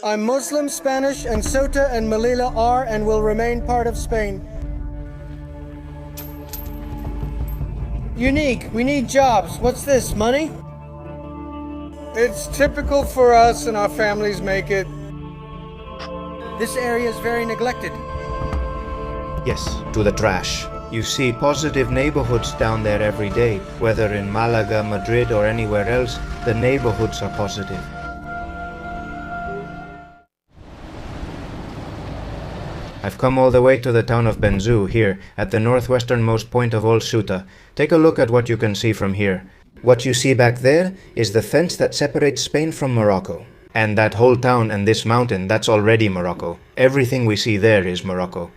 I'm Muslim, Spanish, and Ceuta and Melilla are and will remain part of Spain. Unique, we need jobs. What's this, money? It's typical for us and our families make it. This area is very neglected. Yes, to the trash. You see positive neighborhoods down there every day. Whether in Malaga, Madrid, or anywhere else, the neighborhoods are positive. I've come all the way to the town of Benzu here, at the northwesternmost point of all Ceuta. Take a look at what you can see from here. What you see back there is the fence that separates Spain from Morocco. And that whole town and this mountain, that's already Morocco. Everything we see there is Morocco.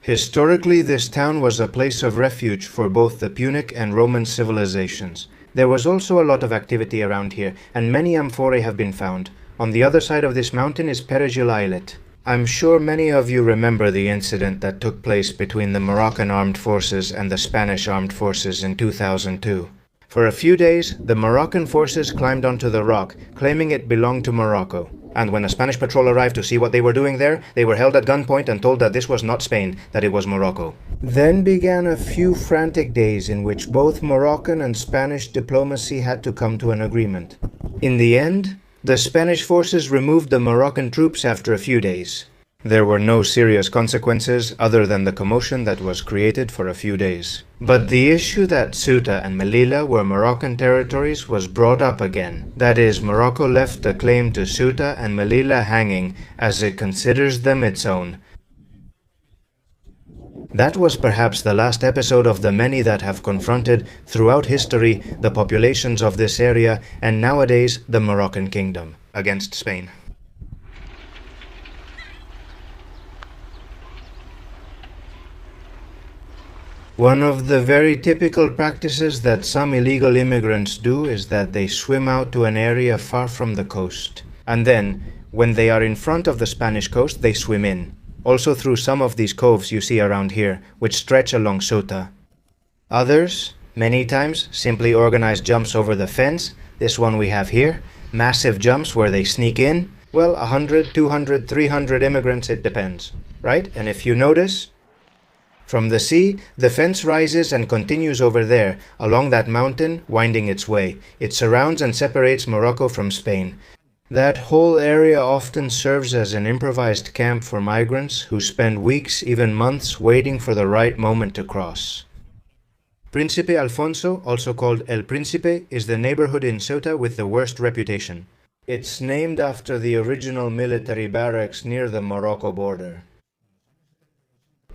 Historically, this town was a place of refuge for both the Punic and Roman civilizations. There was also a lot of activity around here, and many amphorae have been found. On the other side of this mountain is Perejil Islet. I'm sure many of you remember the incident that took place between the Moroccan armed forces and the Spanish armed forces in 2002. For a few days, the Moroccan forces climbed onto the rock, claiming it belonged to Morocco. And when a Spanish patrol arrived to see what they were doing there, they were held at gunpoint and told that this was not Spain, that it was Morocco. Then began a few frantic days in which both Moroccan and Spanish diplomacy had to come to an agreement. In the end, the Spanish forces removed the Moroccan troops after a few days. There were no serious consequences other than the commotion that was created for a few days. But the issue that Ceuta and Melilla were Moroccan territories was brought up again. That is, Morocco left the claim to Ceuta and Melilla hanging, as it considers them its own. That was perhaps the last episode of the many that have confronted, throughout history, the populations of this area and nowadays the Moroccan kingdom against Spain. One of the very typical practices that some illegal immigrants do is that they swim out to an area far from the coast. And then, when they are in front of the Spanish coast, they swim in. Also through some of these coves you see around here, which stretch along Ceuta. Others, many times, simply organize jumps over the fence. This one we have here. Massive jumps where they sneak in. Well, 100, 200, 300 immigrants, it depends. Right? And if you notice, from the sea, the fence rises and continues over there, along that mountain, winding its way. It surrounds and separates Morocco from Spain. That whole area often serves as an improvised camp for migrants who spend weeks, even months, waiting for the right moment to cross. Príncipe Alfonso, also called El Príncipe, is the neighborhood in Ceuta with the worst reputation. It's named after the original military barracks near the Morocco border.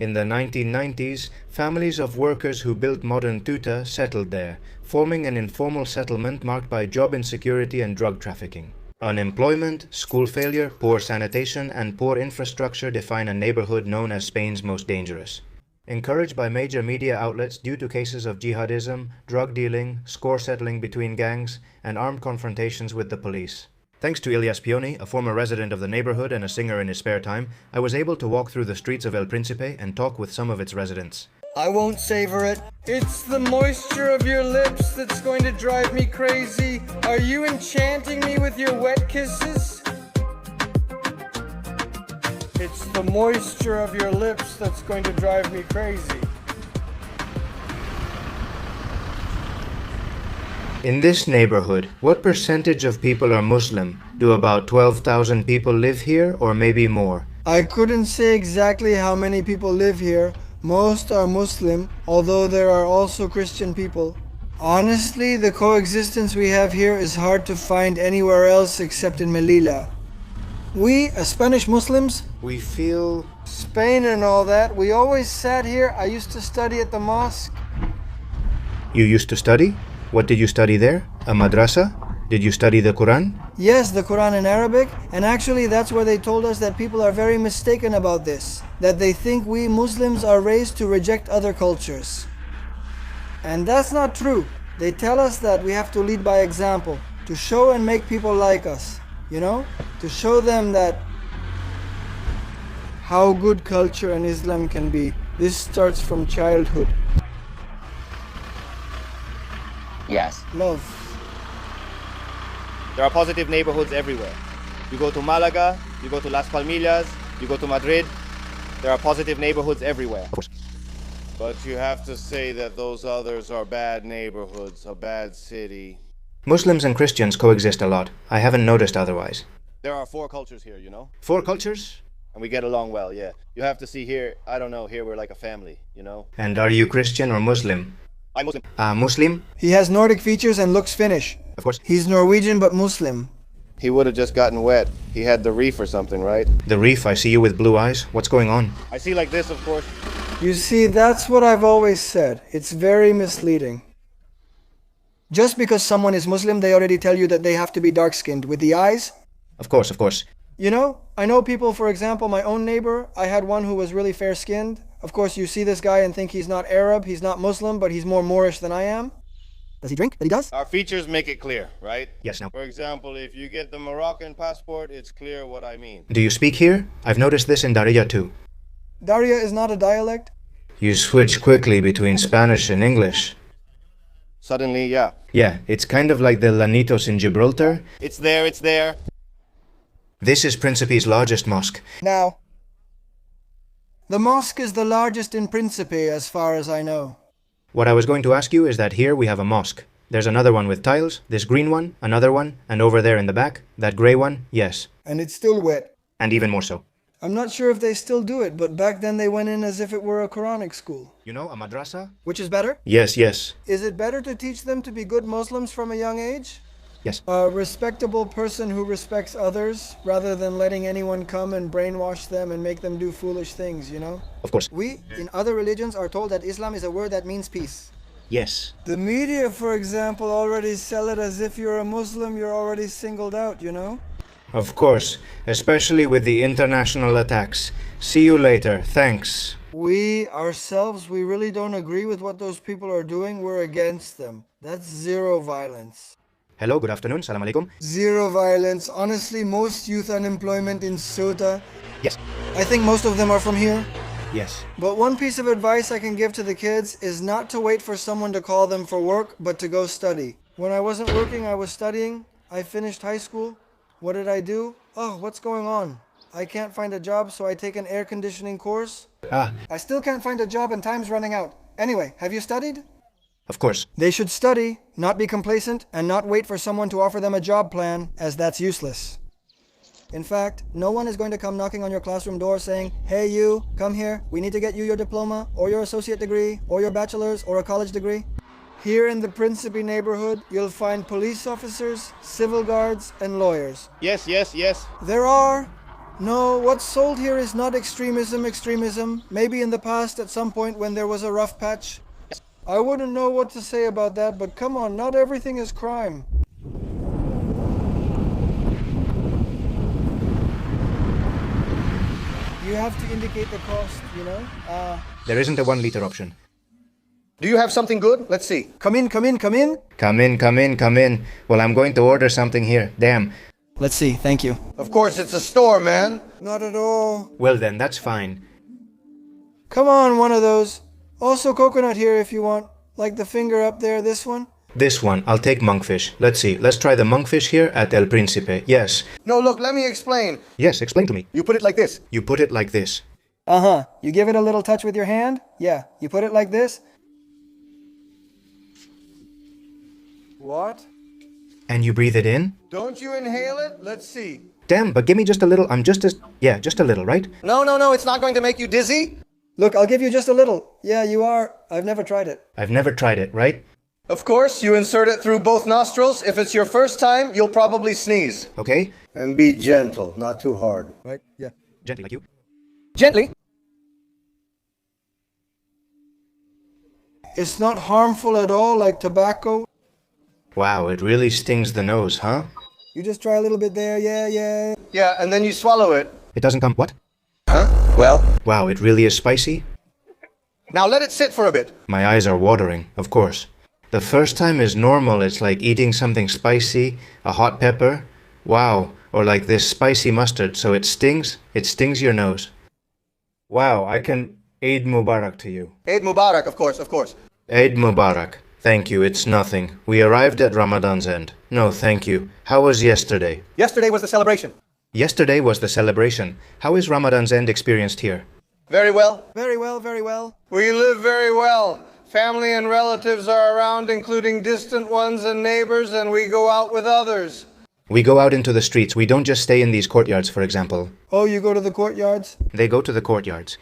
In the 1990s, families of workers who built modern Ceuta settled there, forming an informal settlement marked by job insecurity and drug trafficking. Unemployment, school failure, poor sanitation, and poor infrastructure define a neighborhood known as Spain's most dangerous. Encouraged by major media outlets due to cases of jihadism, drug dealing, score settling between gangs, and armed confrontations with the police. Thanks to Ilyas Pioni, a former resident of the neighborhood and a singer in his spare time, I was able to walk through the streets of El Príncipe and talk with some of its residents. I won't savor it. It's the moisture of your lips that's going to drive me crazy. Are you enchanting me with your wet kisses? It's the moisture of your lips that's going to drive me crazy. In this neighborhood, what percentage of people are Muslim? Do about 12,000 people live here, or maybe more? I couldn't say exactly how many people live here. Most are Muslim, although there are also Christian people. Honestly, the coexistence we have here is hard to find anywhere else except in Melilla. We, as Spanish Muslims, We feel... Spain and all that, we always sat here. I used to study at the mosque. You used to study? What did you study there? A madrasa? Did you study the Quran? Yes, the Quran in Arabic, and actually that's where they told us that people are very mistaken about this, that they think we Muslims are raised to reject other cultures. And that's not true. They tell us that we have to lead by example, to show and make people like us, you know? To show them that how good culture and Islam can be. This starts from childhood. Yes. Love. There are positive neighborhoods everywhere. You go to Malaga, you go to Las Palmillas, you go to Madrid. There are positive neighborhoods everywhere. Of course. But you have to say that those others are bad neighborhoods, a bad city. Muslims and Christians coexist a lot. I haven't noticed otherwise. There are 4 cultures here, you know? 4 cultures? And we get along well, yeah. You have to see here, I don't know, here we're like a family, you know? And are you Christian or Muslim? I'm Muslim. Muslim? He has Nordic features and looks Finnish. Of course. He's Norwegian but Muslim. He would have just gotten wet. He had the reef or something, right? The reef, I see you with blue eyes. What's going on? I see like this, of course. You see, that's what I've always said. It's very misleading. Just because someone is Muslim, they already tell you that they have to be dark-skinned with the eyes. Of course, of course. You know, I know people, for example, my own neighbor, I had one who was really fair-skinned. Of course, you see this guy and think he's not Arab, he's not Muslim, but he's more Moorish than I am. Does he drink? That he does? Our features make it clear, right? Yes, now. For example, if you get the Moroccan passport, it's clear what I mean. Do you speak here? I've noticed this in Darija too. Daria is not a dialect. You switch quickly between Spanish and English. Suddenly, yeah. Yeah, it's kind of like the Lanitos in Gibraltar. It's there, it's there. This is Príncipe's largest mosque. Now, the mosque is the largest in Príncipe as far as I know. What I was going to ask you is that here we have a mosque. There's another one with tiles, this green one, another one, and over there in the back, that grey one, yes. And it's still wet. And even more so. I'm not sure if they still do it, but back then they went in as if it were a Quranic school. You know, a madrasa? Which is better? Yes, yes. Is it better to teach them to be good Muslims from a young age? Yes. A respectable person who respects others, rather than letting anyone come and brainwash them and make them do foolish things, you know? Of course. We, in other religions, are told that Islam is a word that means peace. Yes. The media, for example, already sell it as if you're a Muslim, you're already singled out, you know? Of course. Especially with the international attacks. See you later. Thanks. We, ourselves, we really don't agree with what those people are doing. We're against them. That's zero violence. Hello, good afternoon. Salam alaikum. Zero violence. Honestly, most youth unemployment in Ceuta, Yes. I think most of them are from here. Yes. But one piece of advice I can give to the kids is not to wait for someone to call them for work, but to go study. When I wasn't working, I was studying. I finished high school. What did I do? Oh, what's going on? I can't find a job, so I take an air conditioning course. I still can't find a job and time's running out. Anyway, have you studied? Of course. They should study, not be complacent, and not wait for someone to offer them a job plan, as that's useless. In fact, no one is going to come knocking on your classroom door saying, "Hey you, come here, we need to get you your diploma, or your associate degree, or your bachelor's, or a college degree." Here in the Príncipe neighborhood, you'll find police officers, civil guards, and lawyers. Yes, yes, yes. There are. No, what's sold here is not extremism. Maybe in the past at some point when there was a rough patch. I wouldn't know what to say about that, but come on, not everything is crime. You have to indicate the cost, you know? There isn't a 1 liter option. Do you have something good? Let's see. Come in. Come in. Well, I'm going to order something here. Damn. Let's see, thank you. Of course, it's a store, man. Not at all. Well then, that's fine. Come on, one of those. Also coconut here if you want. Like the finger up there, this one. This one, I'll take monkfish. Let's see, let's try the monkfish here at El Príncipe. Yes. No, look, let me explain. Yes, explain to me. You put it like this. You put it like this. Uh-huh. You give it a little touch with your hand? Yeah. You put it like this? What? And you breathe it in? Don't you inhale it? Let's see. Damn, but give me just a little. I'm just as... Yeah, just a little, right? No, it's not going to make you dizzy. Look, I'll give you just a little. Yeah, you are. I've never tried it. I've never tried it, right? Of course, you insert it through both nostrils. If it's your first time, you'll probably sneeze. Okay? And be gentle, not too hard. Right? Yeah. Gently like you. Gently. It's not harmful at all, like tobacco. Wow, it really stings the nose, huh? You just try a little bit there. Yeah. Yeah, and then you swallow it. It doesn't come... What? Huh? Well, Wow, it really is spicy? now let it sit for a bit. My eyes are watering, of course. The first time is normal. It's like eating something spicy, a hot pepper. Wow. Or like this spicy mustard, so it stings your nose. Wow, I can... Eid Mubarak to you. Eid Mubarak, of course. Eid Mubarak. Thank you, it's nothing. We arrived at Ramadan's end. No, thank you. How was yesterday? Yesterday was the celebration. Yesterday was the celebration. How is Ramadan's end experienced here? Very well. Very well, very well. We live very well. Family and relatives are around, including distant ones and neighbors, and we go out with others. We go out into the streets. We don't just stay in these courtyards, for example. Oh, you go to the courtyards? They go to the courtyards.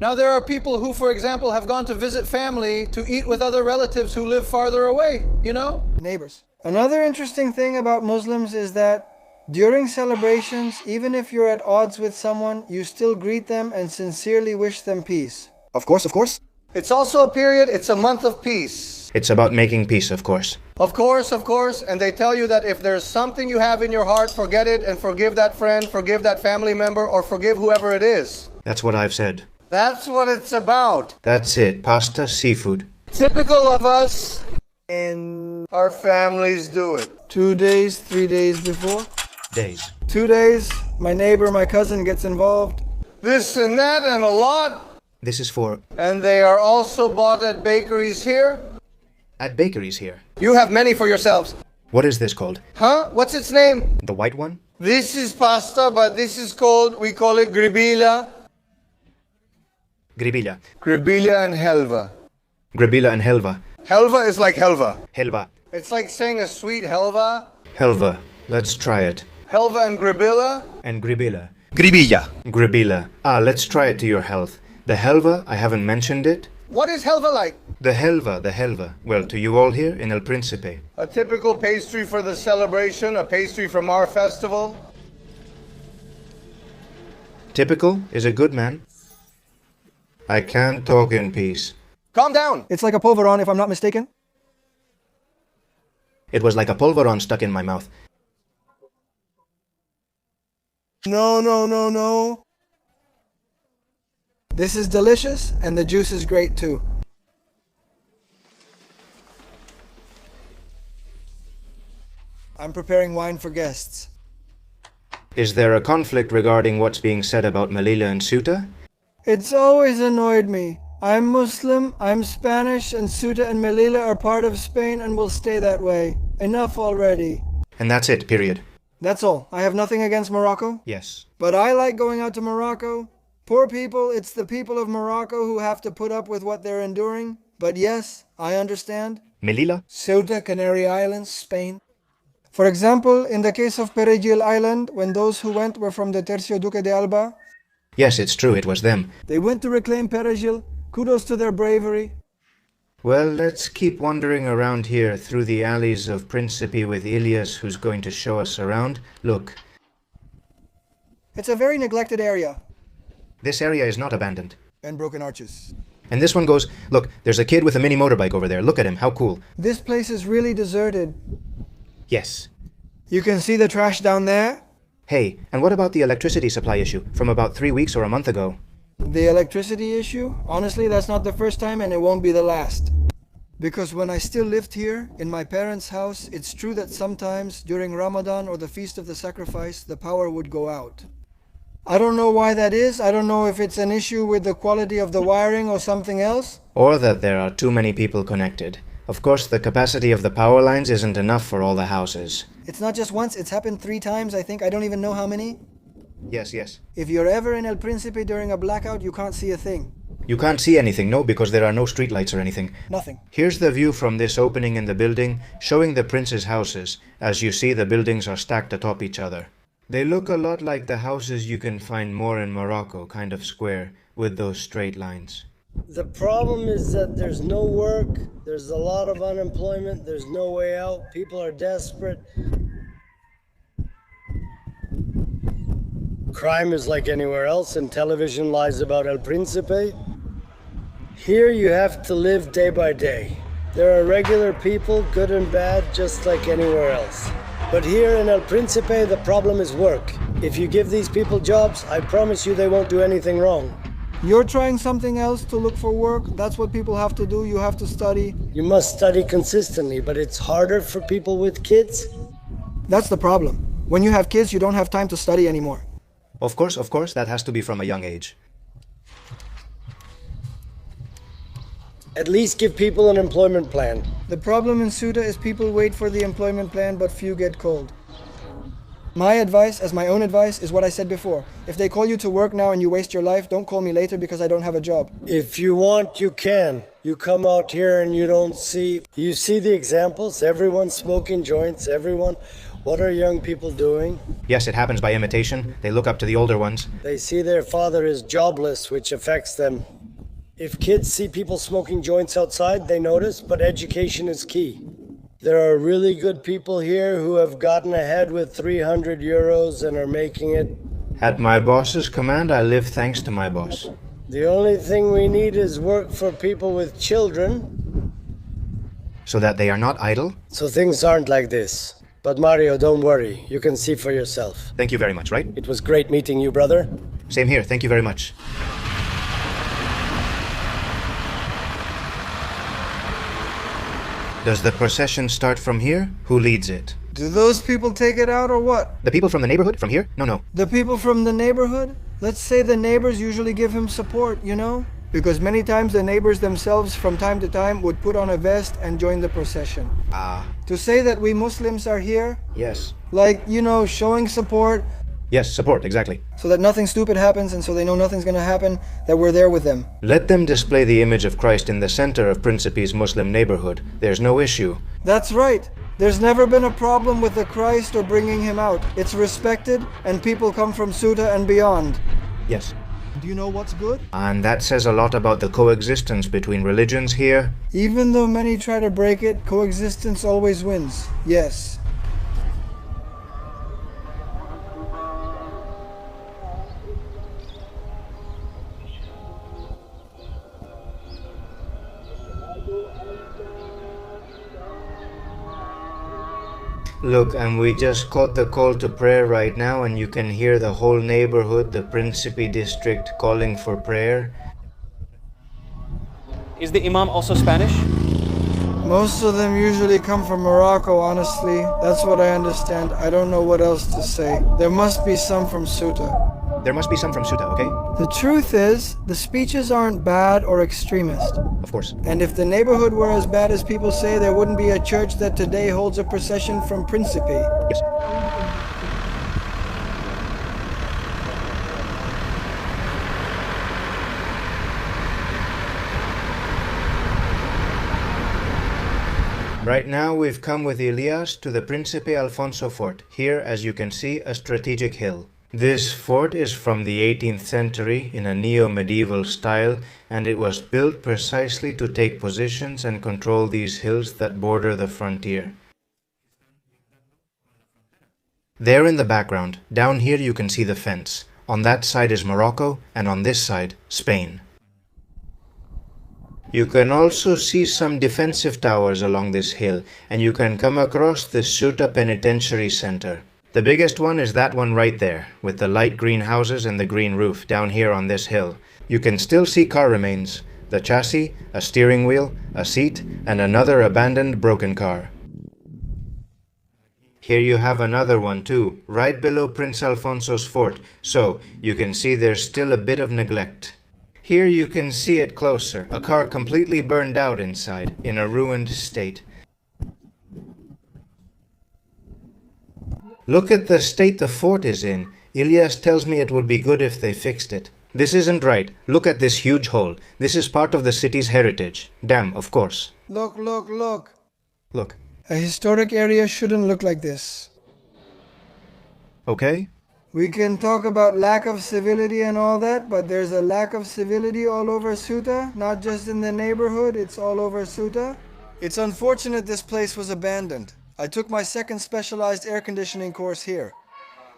Now, there are people who, for example, have gone to visit family to eat with other relatives who live farther away, you know? Neighbors. Another interesting thing about Muslims is that during celebrations, even if you're at odds with someone, you still greet them and sincerely wish them peace. Of course, of course. It's also a period, it's a month of peace. It's about making peace, of course. Of course, and they tell you that if there's something you have in your heart, forget it and forgive that friend, forgive that family member, or forgive whoever it is. That's what I've said. That's what it's about. That's it. Pasta, seafood. Typical of us, and our families do it. 2 days, 3 days before. Days. 2 days, my neighbor, my cousin gets involved. This and that and a lot. This is for... And they are also bought at bakeries here. At bakeries here. You have many for yourselves. What is this called? Huh? What's its name? The white one? This is pasta, but this is called, we call it gribilla. Gribilla. Gribilla and helva. Gribilla and helva. Helva is like helva. Helva. It's like saying a sweet helva. Helva. Let's try it. Helva and gribilla. And gribilla. Gribilla. Gribilla. Let's try it to your health. The helva, I haven't mentioned it. What is helva like? The helva. Well, to you all here in El Príncipe. A typical pastry for the celebration, a pastry from our festival. Typical is a good man. I can't talk in peace. Calm down. It's like a polvoron, if I'm not mistaken. It was like a polvoron stuck in my mouth. No. This is delicious, and the juice is great too. I'm preparing wine for guests. Is there a conflict regarding what's being said about Melilla and Ceuta? It's always annoyed me. I'm Muslim, I'm Spanish, and Ceuta and Melilla are part of Spain and will stay that way. Enough already. And that's it, period. That's all. I have nothing against Morocco. Yes. But I like going out to Morocco. Poor people, it's the people of Morocco who have to put up with what they're enduring. But yes, I understand. Melilla? Ceuta, Canary Islands, Spain. For example, in the case of Perejil Island, when those who went were from the Tercio Duque de Alba, Yes, it's true, it was them. they went to reclaim Perejil. Kudos to their bravery. Well, let's keep wandering around here through the alleys of Príncipe with Ilias, who's going to show us around. Look, It's a very neglected area. this area is not abandoned. And broken arches. And this one goes, look, there's a kid with a mini motorbike over there. Look at him, how cool. This place is really deserted. Yes. You can see the trash down there. Hey, and what about the electricity supply issue from about 3 weeks or a month ago? The electricity issue, honestly, that's not the first time and it won't be the last. Because when I still lived here, in my parents' house, it's true that sometimes during Ramadan or the Feast of the Sacrifice, the power would go out. I don't know why that is. I don't know if it's an issue with the quality of the wiring or something else. Or that there are too many people connected. Of course, the capacity of the power lines isn't enough for all the houses. It's not just once, it's happened 3 times, I think. I don't even know how many. Yes. If you're ever in El Príncipe during a blackout, you can't see a thing. You can't see anything, no, because there are no streetlights or anything. Nothing. Here's the view from this opening in the building, showing the prince's houses. As you see, the buildings are stacked atop each other. They look a lot like the houses you can find more in Morocco, kind of square, with those straight lines. The problem is that there's no work, there's a lot of unemployment, there's no way out, people are desperate. Crime is like anywhere else, and television lies about El Príncipe. Here you have to live day by day. There are regular people, good and bad, just like anywhere else. But here in El Príncipe, the problem is work. If you give these people jobs, I promise you they won't do anything wrong. You're trying something else to look for work. That's what people have to do. You have to study. You must study consistently, but it's harder for people with kids. That's the problem. When you have kids, you don't have time to study anymore. Of course, that has to be from a young age. At least give people an employment plan. The problem in Ceuta is people wait for the employment plan, but few get called. My advice, as my own advice, is what I said before. If they call you to work now and you waste your life, don't call me later because I don't have a job. If you want, you can. You come out here and you see the examples, everyone smoking joints, everyone. What are young people doing? Yes, it happens by imitation. They look up to the older ones. They see their father is jobless, which affects them. If kids see people smoking joints outside, they notice, but education is key. There are really good people here who have gotten ahead with 300 euros and are making it. At my boss's command, I live thanks to my boss. The only thing we need is work for people with children. So that they are not idle? So things aren't like this. But Mario, don't worry. You can see for yourself. Thank you very much, right? It was great meeting you, brother. Same here, thank you very much. Does the procession start from here? Who leads it? Do those people take it out or what? The people from the neighborhood? From here? No. The people from the neighborhood? Let's say the neighbors usually give him support, you know? Because many times the neighbors themselves from time to time would put on a vest and join the procession. To say that we Muslims are here, Yes. like, you know, showing support, Yes, support, exactly. so that nothing stupid happens and so they know nothing's gonna happen, that we're there with them. Let them display the image of Christ in the center of Príncipe's Muslim neighborhood. There's no issue. That's right. There's never been a problem with the Christ or bringing him out. It's respected and people come from Ceuta and beyond. Yes. Do you know what's good? And that says a lot about the coexistence between religions here. Even though many try to break it, coexistence always wins. Yes. Look, and we just caught the call to prayer right now, and you can hear the whole neighborhood, the Príncipe district, calling for prayer. Is the Imam also Spanish? Most of them usually come from Morocco, honestly. That's what I understand. I don't know what else to say. There must be some from Ceuta. There must be some from Ceuta, okay? The truth is, the speeches aren't bad or extremist. Of course. And if the neighborhood were as bad as people say, there wouldn't be a church that today holds a procession from Príncipe. Yes. Right now we've come with Elias to the Príncipe Alfonso fort. Here, as you can see, a strategic hill. This fort is from the 18th century in a neo-medieval style, and it was built precisely to take positions and control these hills that border the frontier. There in the background, down here you can see the fence. On that side is Morocco, and on this side, Spain. You can also see some defensive towers along this hill, and you can come across the Ceuta Penitentiary Center. The biggest one is that one right there, with the light green houses and the green roof down here on this hill. You can still see car remains, the chassis, a steering wheel, a seat, and another abandoned broken car. Here you have another one too, right below Prince Alfonso's fort, so you can see there's still a bit of neglect. Here you can see it closer, a car completely burned out inside, in a ruined state. Look at the state the fort is in. Elias tells me it would be good if they fixed it. This isn't right. Look at this huge hole. This is part of the city's heritage. Dam, of course. Look, look, look. Look. A historic area shouldn't look like this. Okay? We can talk about lack of civility and all that, but there's a lack of civility all over Ceuta, not just in the neighborhood, it's all over Ceuta. It's unfortunate this place was abandoned. I took my second specialized air conditioning course here.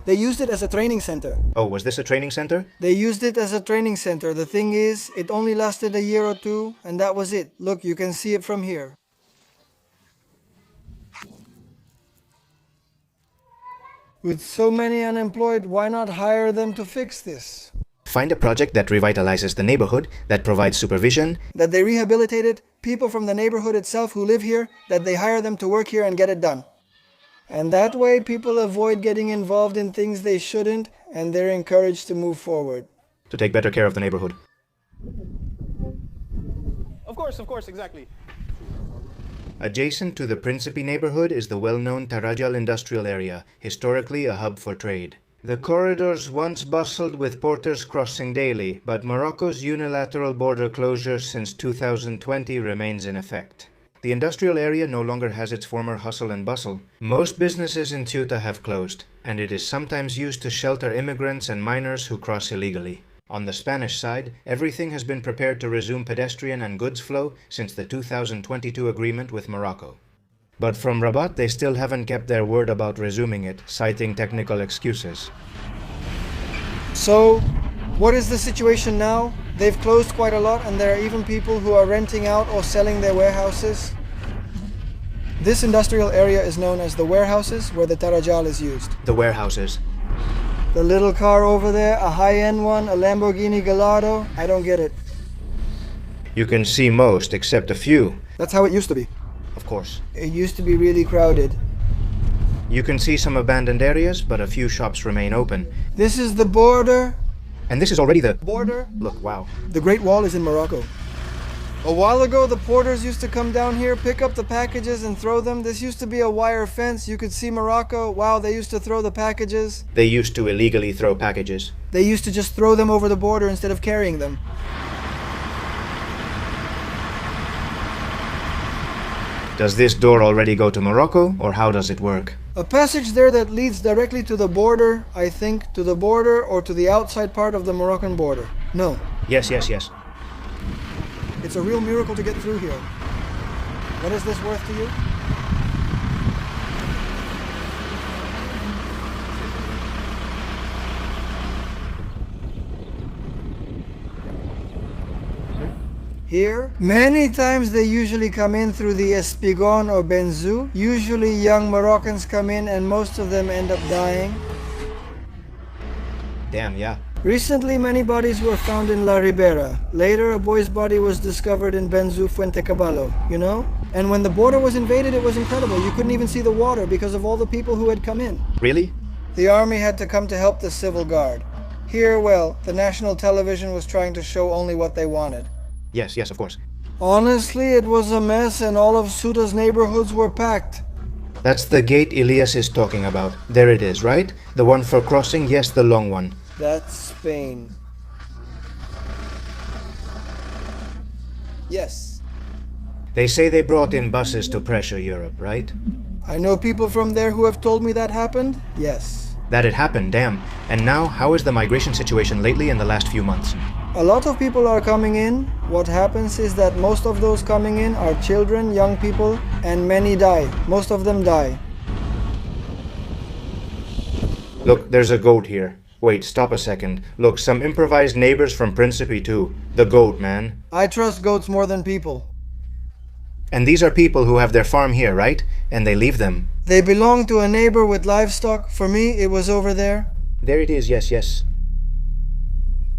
They used it as a training center. Oh, was this a training center? They used it as a training center. The thing is, it only lasted a year or two, and that was it. Look, you can see it from here. With so many unemployed, why not hire them to fix this? Find a project that revitalizes the neighborhood, that provides supervision. That they rehabilitated people from the neighborhood itself who live here, that they hire them to work here and get it done. And that way people avoid getting involved in things they shouldn't, and they're encouraged to move forward. To take better care of the neighborhood. Of course, exactly. Adjacent to the Príncipe neighborhood is the well-known Tarajal industrial area, historically a hub for trade. The corridors once bustled with porters crossing daily, but Morocco's unilateral border closure since 2020 remains in effect. The industrial area no longer has its former hustle and bustle. Most businesses in Ceuta have closed, and it is sometimes used to shelter immigrants and minors who cross illegally. On the Spanish side, everything has been prepared to resume pedestrian and goods flow since the 2022 agreement with Morocco. But from Rabat, they still haven't kept their word about resuming it, citing technical excuses. So, what is the situation now? They've closed quite a lot, and there are even people who are renting out or selling their warehouses. This industrial area is known as the warehouses, where the Tarajal is used. The warehouses. The little car over there, a high-end one, a Lamborghini Gallardo, I don't get it. You can see most, except a few. That's how it used to be. Of course. It used to be really crowded. You can see some abandoned areas, but a few shops remain open. This is the border. And this is already the Border? Look, wow. The Great Wall is in Morocco. A while ago, the porters used to come down here, pick up the packages and throw them. This used to be a wire fence. You could see Morocco. Wow, they used to throw the packages. They used to illegally throw packages. They used to just throw them over the border instead of carrying them. Does this door already go to Morocco, or how does it work? A passage there that leads directly to the border, I think, to the border or to the outside part of the Moroccan border. No. Yes. It's a real miracle to get through here. What is this worth to you? Here, many times they usually come in through the Espigon or Benzu. Usually young Moroccans come in and most of them end up dying. Damn, yeah. Recently, many bodies were found in La Ribera. Later, a boy's body was discovered in Benzu Fuente Caballo, you know? And when the border was invaded, it was incredible. You couldn't even see the water because of all the people who had come in. Really? The army had to come to help the civil guard. Here, well, the national television was trying to show only what they wanted. Yes, of course. Honestly, it was a mess and all of Ceuta's neighborhoods were packed. That's the gate Elias is talking about. There it is, right? The one for crossing, yes, the long one. That's Spain. Yes. They say they brought in buses to pressure Europe, right? I know people from there who have told me that happened. Yes. That it happened, damn. And now, how is the migration situation lately in the last few months? A lot of people are coming in. What happens is that most of those coming in are children, young people, and many die. Most of them die. Look, there's a goat here. Wait, stop a second. Look, some improvised neighbors from Príncipe too. The goat, man. I trust goats more than people. And these are people who have their farm here, right? And they leave them. They belong to a neighbor with livestock. For me, it was over there. There it is, yes.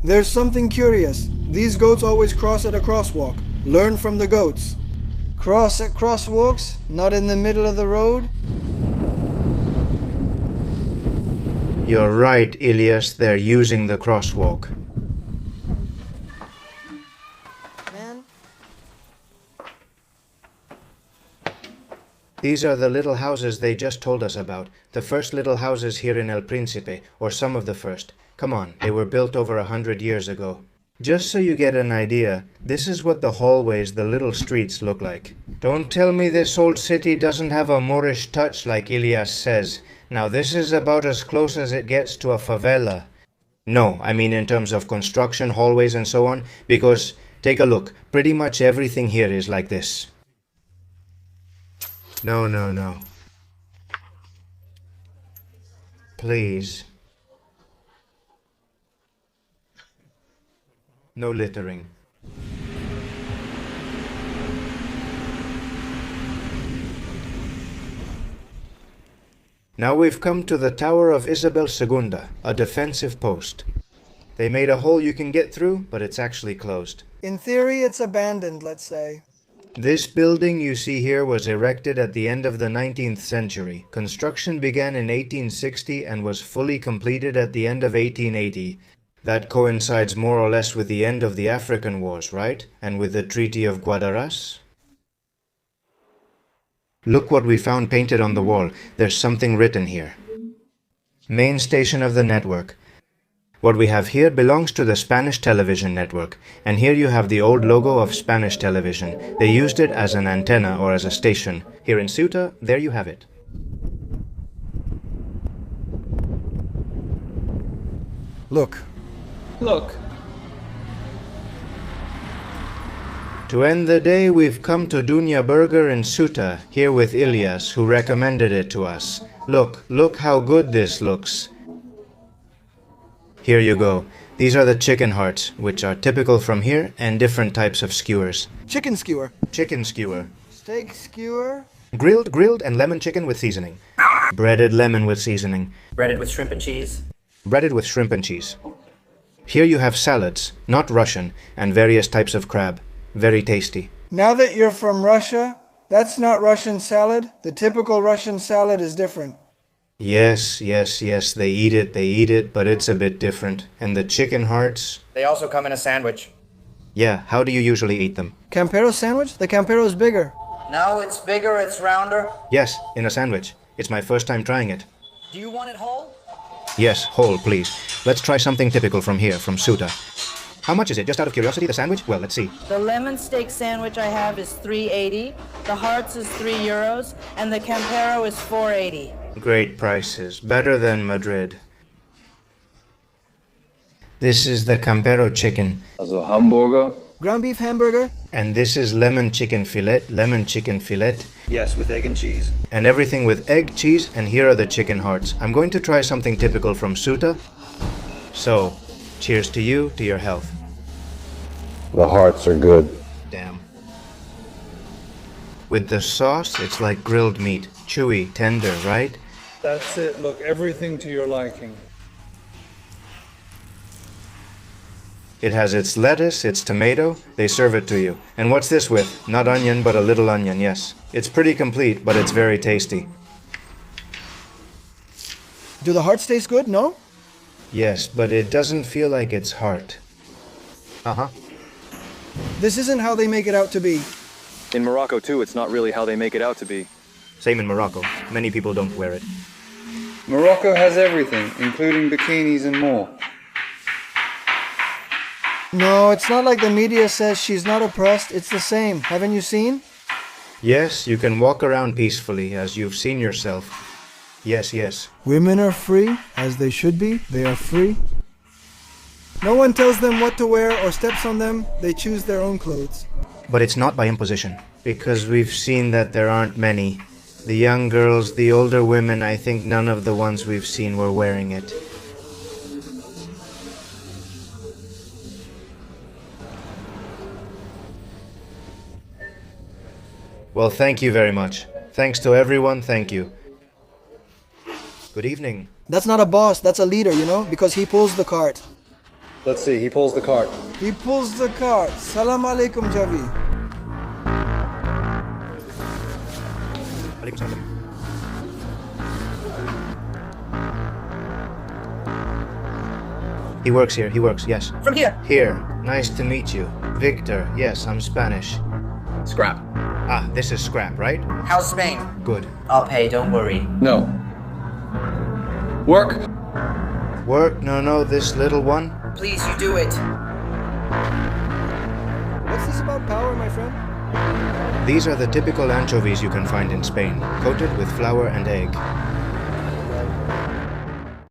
There's something curious. These goats always cross at a crosswalk. Learn from the goats. Cross at crosswalks, not in the middle of the road. You're right, Elias. They're using the crosswalk. Man. These are the little houses they just told us about. The first little houses here in El Príncipe, or some of the first. Come on, they were built over 100 years ago. Just so you get an idea, this is what the hallways, the little streets look like. Don't tell me this old city doesn't have a Moorish touch like Elias says. Now this is about as close as it gets to a favela. No, I mean in terms of construction, hallways and so on, because, take a look, pretty much everything here is like this. No. Please. No littering. Now we've come to the Tower of Isabel II, a defensive post. They made a hole you can get through, but it's actually closed. In theory, it's abandoned, let's say. This building you see here was erected at the end of the 19th century. Construction began in 1860 and was fully completed at the end of 1880. That coincides more or less with the end of the African Wars, right? And with the Treaty of Guadaras? Look what we found painted on the wall. There's something written here. Main station of the network. What we have here belongs to the Spanish television network, and here you have the old logo of Spanish television. They used it as an antenna or as a station. Here in Ceuta, there you have it. Look. Look. To end the day, we've come to Dunya Burger in Ceuta, here with Ilyas, who recommended it to us. Look how good this looks. Here you go. These are the chicken hearts, which are typical from here, and different types of skewers. Chicken skewer. Chicken skewer. Steak skewer. Grilled and lemon chicken with seasoning. Breaded lemon with seasoning. Breaded with shrimp and cheese. Breaded with shrimp and cheese. Here you have salads, not Russian, and various types of crab. Very tasty. Now that you're from Russia, that's not Russian salad. The typical Russian salad is different. Yes, they eat it, but it's a bit different. And the chicken hearts? They also come in a sandwich. Yeah, how do you usually eat them? Campero sandwich? The Campero is bigger. No, it's bigger, it's rounder. Yes, in a sandwich. It's my first time trying it. Do you want it whole? Yes, whole, please. Let's try something typical from here, from Ceuta. How much is it? Just out of curiosity, the sandwich? Well, let's see. The lemon steak sandwich I have is $3.80, the hearts is €3, and the Campero is $4.80. Great prices. Better than Madrid. This is the Campero chicken. Also Hamburger. Ground beef hamburger. And this is lemon chicken fillet. Yes, with egg and cheese. And everything with egg, cheese, and here are the chicken hearts. I'm going to try something typical from Ceuta. So, cheers to you, to your health. The hearts are good. Damn. With the sauce, it's like grilled meat. Chewy, tender, right? That's it. Look, everything to your liking. It has its lettuce, its tomato. They serve it to you. And what's this with? Not onion, but a little onion, yes. It's pretty complete, but it's very tasty. Do the hearts taste good? No? Yes, but it doesn't feel like it's heart. Uh-huh. This isn't how they make it out to be. In Morocco, too, it's not really how they make it out to be. Same in Morocco. Many people don't wear it. Morocco has everything, including bikinis and more. No, it's not like the media says she's not oppressed. It's the same. Haven't you seen? Yes, you can walk around peacefully, as you've seen yourself. Yes. Women are free, as they should be. They are free. No one tells them what to wear or steps on them. They choose their own clothes. But it's not by imposition, because we've seen that there aren't many. The young girls, the older women, I think none of the ones we've seen were wearing it. Well, thank you very much. Thanks to everyone, thank you. Good evening. That's not a boss, that's a leader, you know, because he pulls the cart. Let's see, he pulls the cart. He pulls the cart. Salam alaikum, Javi. He works here, yes. From here. Here. Nice to meet you. Victor, yes, I'm Spanish. Scrap. Ah, this is Scrap, right? How's Spain? Good. I'll pay, don't worry. No. Work. Work? No, this little one? Please, you do it. What's this about power, my friend? These are the typical anchovies you can find in Spain, coated with flour and egg.